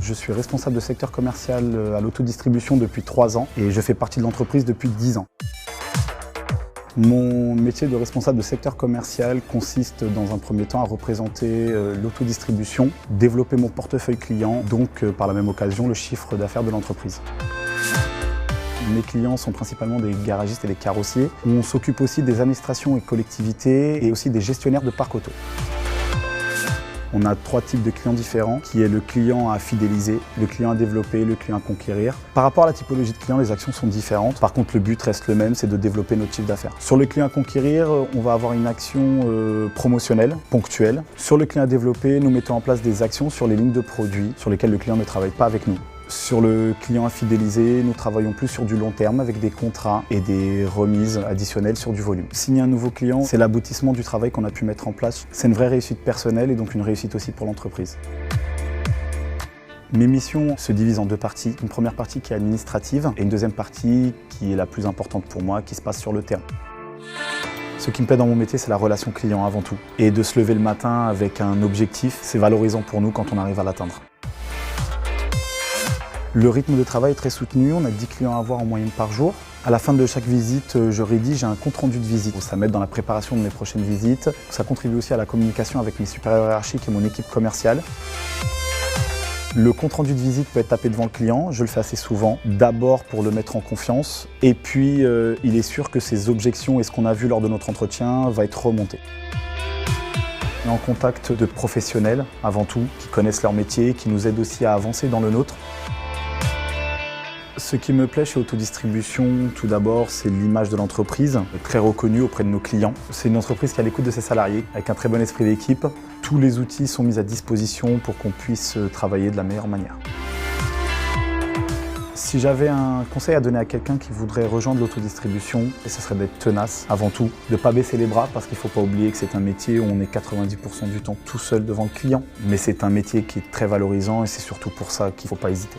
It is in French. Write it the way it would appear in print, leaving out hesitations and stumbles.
Je suis responsable de secteur commercial à l'autodistribution depuis 3 ans et je fais partie de l'entreprise depuis 10 ans. Mon métier de responsable de secteur commercial consiste dans un premier temps à représenter l'autodistribution, développer mon portefeuille client, donc par la même occasion le chiffre d'affaires de l'entreprise. Mes clients sont principalement des garagistes et des carrossiers. On s'occupe aussi des administrations et collectivités et aussi des gestionnaires de parcs auto. On a 3 types de clients différents, qui est le client à fidéliser, le client à développer, le client à conquérir. Par rapport à la typologie de client, les actions sont différentes. Par contre, le but reste le même, c'est de développer notre chiffre d'affaires. Sur le client à conquérir, on va avoir une action promotionnelle, ponctuelle. Sur le client à développer, nous mettons en place des actions sur les lignes de produits sur lesquelles le client ne travaille pas avec nous. Sur le client à fidéliser, nous travaillons plus sur du long terme avec des contrats et des remises additionnelles sur du volume. Signer un nouveau client, c'est l'aboutissement du travail qu'on a pu mettre en place. C'est une vraie réussite personnelle et donc une réussite aussi pour l'entreprise. Mes missions se divisent en 2 parties. Une première partie qui est administrative et une deuxième partie qui est la plus importante pour moi, qui se passe sur le terrain. Ce qui me plaît dans mon métier, c'est la relation client avant tout. Et de se lever le matin avec un objectif, c'est valorisant pour nous quand on arrive à l'atteindre. Le rythme de travail est très soutenu, on a 10 clients à voir en moyenne par jour. À la fin de chaque visite, je rédige un compte-rendu de visite. Ça m'aide dans la préparation de mes prochaines visites. Ça contribue aussi à la communication avec mes supérieurs hiérarchiques et mon équipe commerciale. Le compte-rendu de visite peut être tapé devant le client, je le fais assez souvent. D'abord pour le mettre en confiance, et puis il est sûr que ses objections et ce qu'on a vu lors de notre entretien va être remonté. On est en contact de professionnels avant tout, qui connaissent leur métier, qui nous aident aussi à avancer dans le nôtre. Ce qui me plaît chez Autodistribution, tout d'abord, c'est l'image de l'entreprise, très reconnue auprès de nos clients. C'est une entreprise qui est à l'écoute de ses salariés, avec un très bon esprit d'équipe. Tous les outils sont mis à disposition pour qu'on puisse travailler de la meilleure manière. Si j'avais un conseil à donner à quelqu'un qui voudrait rejoindre l'autodistribution, ce serait d'être tenace avant tout, de ne pas baisser les bras parce qu'il ne faut pas oublier que c'est un métier où on est 90% du temps tout seul devant le client. Mais c'est un métier qui est très valorisant et c'est surtout pour ça qu'il ne faut pas hésiter.